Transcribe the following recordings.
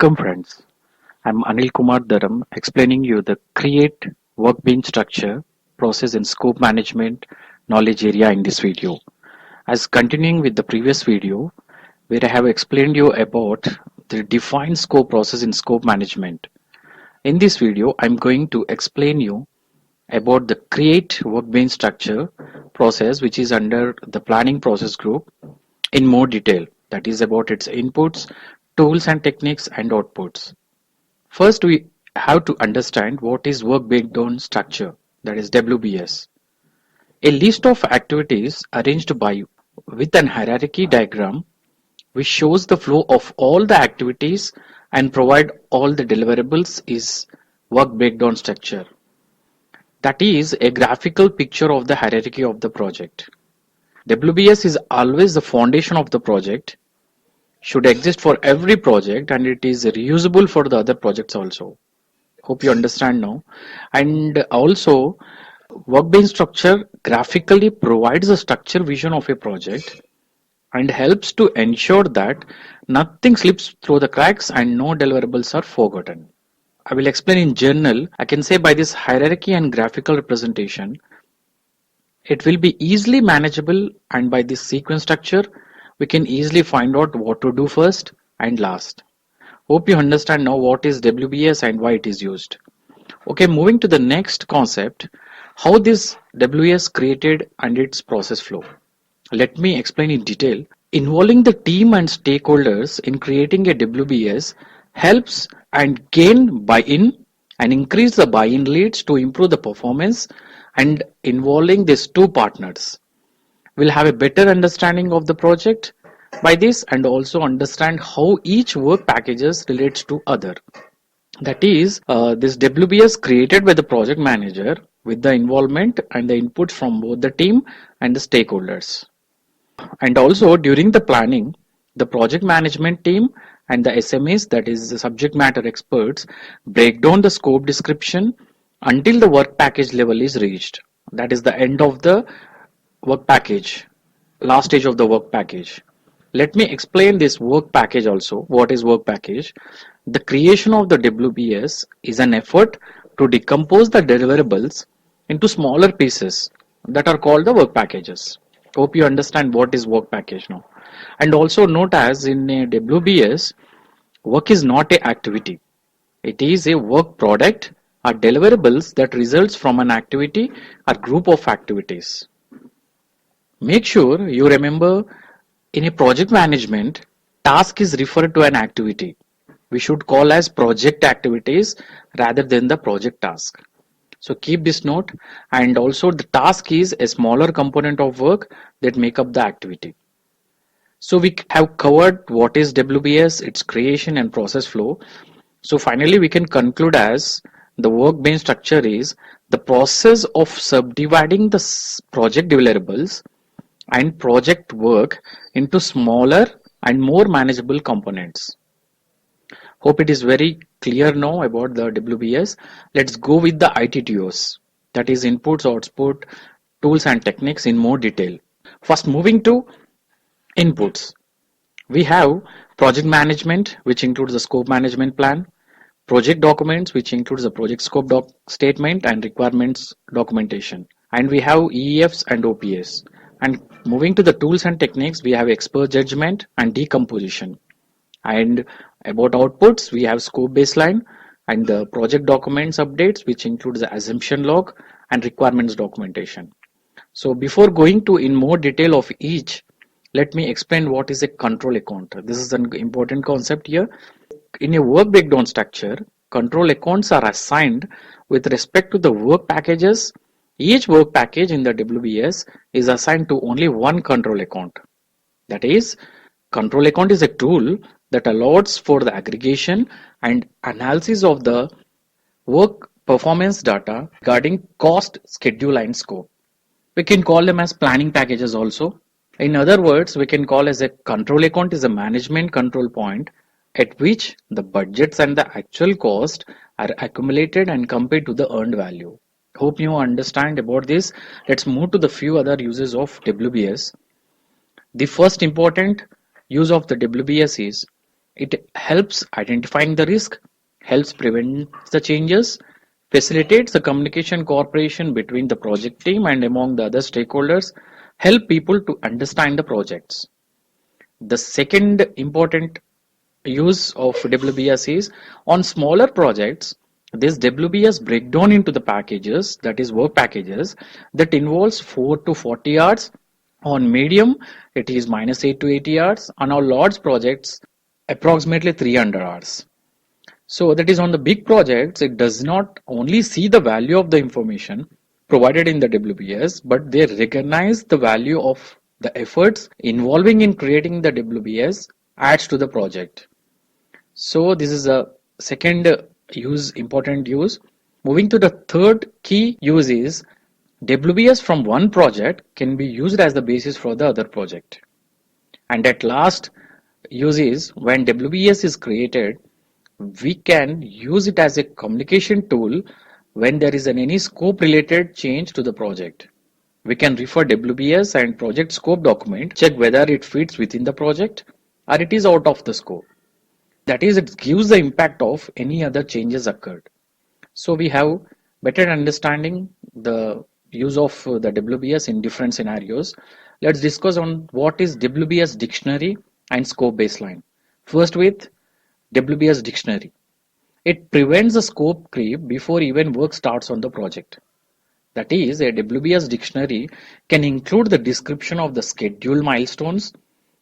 Welcome friends, I'm Anil Kumar Dharam explaining you the Create WBS Structure process in scope management knowledge area in this video. As continuing with the previous video where I have explained you about the defined scope process in scope management. In this video I'm going to explain you about the Create WBS Structure process which is under the planning process group in more detail, that is about its inputs, tools and techniques and outputs. First, we have to understand what is work breakdown structure, that is WBS. A list of activities arranged by with an hierarchy diagram which shows the flow of all the activities and provide all the deliverables is work breakdown structure. That is a graphical picture of the hierarchy of the project. WBS is always the foundation of the project, should exist for every project, and it is reusable for the other projects also. Hope you understand now. And also work-based structure graphically provides a structure vision of a project and helps to ensure that nothing slips through the cracks and no deliverables are forgotten. I will explain in general. I can say by this hierarchy and graphical representation, it will be easily manageable, and by this sequence structure, we can easily find out what to do first and last. Hope you understand now what is WBS and why it is used. Okay, moving to the next concept, how this WBS created and its process flow. Let me explain in detail. Involving the team and stakeholders in creating a WBS helps and gain buy-in and increase the buy-in leads to improve the performance, and involving these two partners will have a better understanding of the project by this and also understand how each work packages relates to other. That is, this WBS created by the project manager with the involvement and the inputs from both the team and the stakeholders. And also during the planning, the project management team and the SMEs, that is the subject matter experts, break down the scope description until the work package level is reached. That is the end of the work package, last stage of the work package. Let me explain this work package also. What is work package? The creation of the WBS is an effort to decompose the deliverables into smaller pieces that are called the work packages. Hope you understand what is work package now. And also note as in a WBS, work is not a activity. It is a work product or deliverables that results from an activity or group of activities. Make sure you remember, in a project management, task is referred to an activity. We should call as project activities rather than the project task. So keep this note, and also the task is a smaller component of work that make up the activity. So we have covered what is WBS, its creation and process flow. So finally we can conclude as the work-based structure is the process of subdividing the project deliverables and project work into smaller and more manageable components. Hope it is very clear now about the WBS. Let's go with the ITTOs, that is inputs, output, tools and techniques in more detail. First, moving to inputs. We have project management, which includes the scope management plan, project documents, which includes the project scope statement and requirements documentation, and we have EEFs and OPS. And moving to the tools and techniques, we have expert judgment and decomposition. And about outputs, we have scope baseline and the project documents updates, which includes the assumption log and requirements documentation. So before going to in more detail of each, let me explain what is a control account. This is an important concept here. In a work breakdown structure, control accounts are assigned with respect to the work packages. Each work package in the WBS is assigned to only one control account. That is, control account is a tool that allows for the aggregation and analysis of the work performance data regarding cost, schedule and scope. We can call them as planning packages also. In other words, we can call as a control account is a management control point at which the budgets and the actual cost are accumulated and compared to the earned value. Hope you understand about this. Let's move to the few other uses of WBS. The first important use of the WBS is It helps identifying the risk, helps prevent the changes, facilitates the communication cooperation between the project team and among the other stakeholders, help people to understand the projects. The second important use of WBS is on smaller projects. This WBS break down into the packages, that is work packages, that involves 4 to 40 hours. On medium, it is -8 to 80 hours. On our large projects, approximately 300 hours. So that is on the big projects, it does not only see the value of the information provided in the WBS, but they recognize the value of the efforts involving in creating the WBS adds to the project. So this is a second important use. Moving to the third key use is WBS from one project can be used as the basis for the other project. And at last use is when WBS is created, we can use it as a communication tool when there is any scope related change to the project. We can refer WBS and project scope document, check whether it fits within the project or it is out of the scope. That is, it gives the impact of any other changes occurred. So we have better understanding the use of the WBS in different scenarios. Let's discuss on what is WBS dictionary and scope baseline. First with WBS dictionary. It prevents the scope creep before even work starts on the project. That is, a WBS dictionary can include the description of the schedule milestones,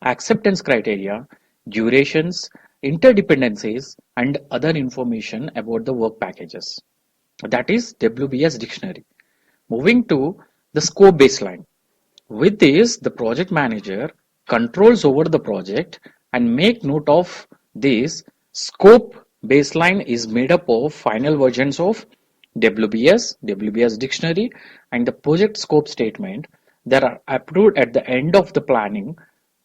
acceptance criteria, durations, interdependencies, and other information about the work packages. That is WBS dictionary. Moving to the scope baseline. With this, the project manager controls over the project and make note of this. Scope baseline is made up of final versions of WBS, WBS dictionary, and the project scope statement that are approved at the end of the planning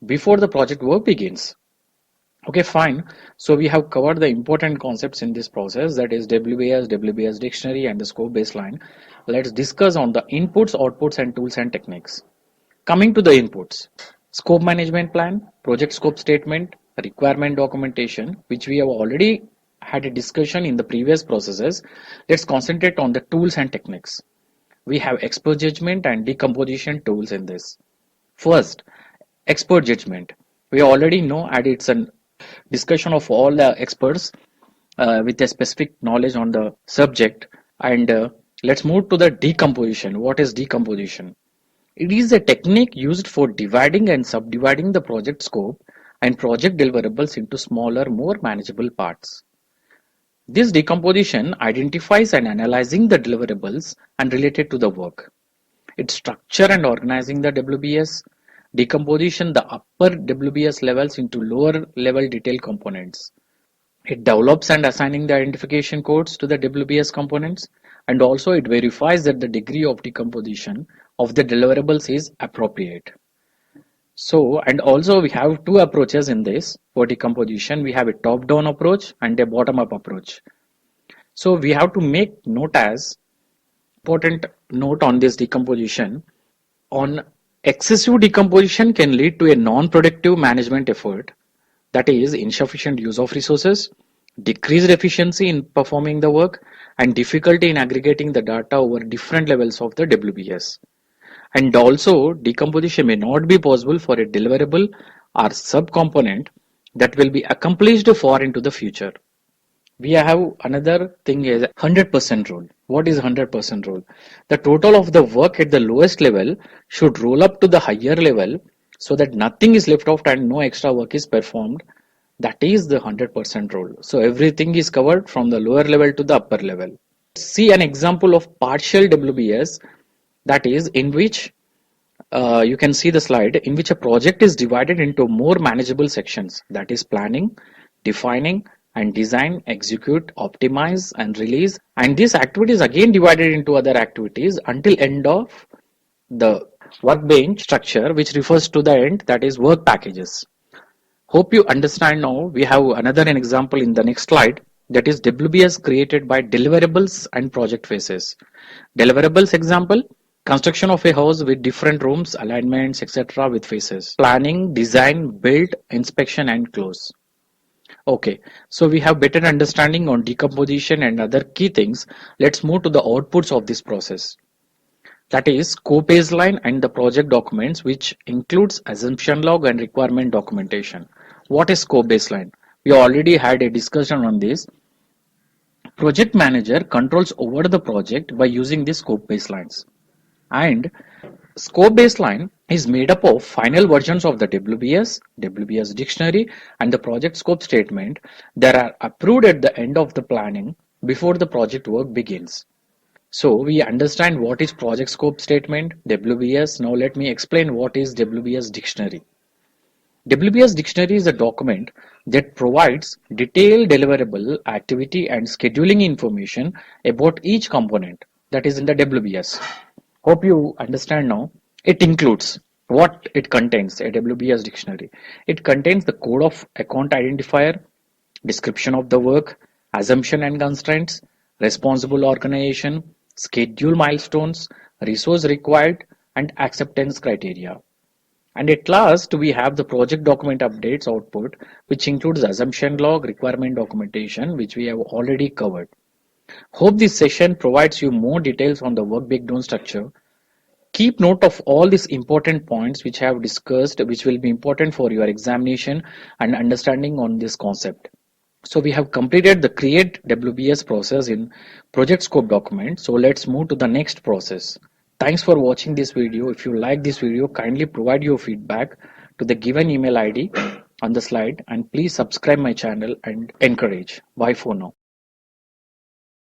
before the project work begins. Okay, fine. So we have covered the important concepts in this process, that is WBS, WBS dictionary, and the scope baseline. Let's discuss on the inputs, outputs, and tools and techniques. Coming to the inputs, scope management plan, project scope statement, requirement documentation, which we have already had a discussion in the previous processes. Let's concentrate on the tools and techniques. We have expert judgment and decomposition tools in this. First, expert judgment. We already know, and it's a discussion of all the experts with a specific knowledge on the subject. And let's move to the decomposition. What is decomposition? It is a technique used for dividing and subdividing the project scope and project deliverables into smaller, more manageable parts. This decomposition identifies and analyzing the deliverables and related to the work. Its structure and organizing the WBS, decomposition the upper WBS levels into lower level detail components. It develops and assigning the identification codes to the WBS components, and also it verifies that the degree of decomposition of the deliverables is appropriate. So, and also we have two approaches in this for decomposition. We have a top-down approach and a bottom-up approach. So we have to make note as important note on this decomposition. On excessive decomposition can lead to a non-productive management effort, that is insufficient use of resources, decreased efficiency in performing the work, and difficulty in aggregating the data over different levels of the WBS. And also, decomposition may not be possible for a deliverable or subcomponent that will be accomplished far into the future. We have another thing is 100% rule. What is 100% rule? The total of the work at the lowest level should roll up to the higher level so that nothing is left out and no extra work is performed. That is the 100% rule. So everything is covered from the lower level to the upper level. See an example of partial WBS, that is in which you can see the slide in which a project is divided into more manageable sections, that is planning, defining, and design, execute, optimize, and release. And these activities again divided into other activities until end of the workbench structure, which refers to the end, that is work packages. Hope you understand now. We have another example in the next slide, that is WBS created by deliverables and project phases. Deliverables example, construction of a house with different rooms, alignments, etc. with phases. Planning, design, build, inspection, and close. Okay, so we have better understanding on decomposition and other key things. Let's move to the outputs of this process. That is scope baseline and the project documents, which includes assumption log and requirement documentation. What is scope baseline? We already had a discussion on this. Project manager controls over the project by using the scope baselines. And scope baseline is made up of final versions of the WBS, WBS dictionary, and the project scope statement that are approved at the end of the planning before the project work begins. So we understand what is project scope statement, WBS. Now let me explain what is WBS dictionary. WBS dictionary is a document that provides detailed deliverable activity and scheduling information about each component that is in the WBS. Hope you understand now. It includes what it contains, a WBS dictionary. It contains the code of account identifier, description of the work, assumption and constraints, responsible organization, schedule milestones, resource required, and acceptance criteria. And at last, we have the project document updates output, which includes assumption log, requirement documentation, which we have already covered. Hope this session provides you more details on the work breakdown structure. Keep note of all these important points which I have discussed, which will be important for your examination and understanding on this concept. So we have completed the Create WBS process in project scope document. So let's move to the next process. Thanks for watching this video. If you like this video, kindly provide your feedback to the given email ID on the slide, and please subscribe my channel and encourage. Bye for now.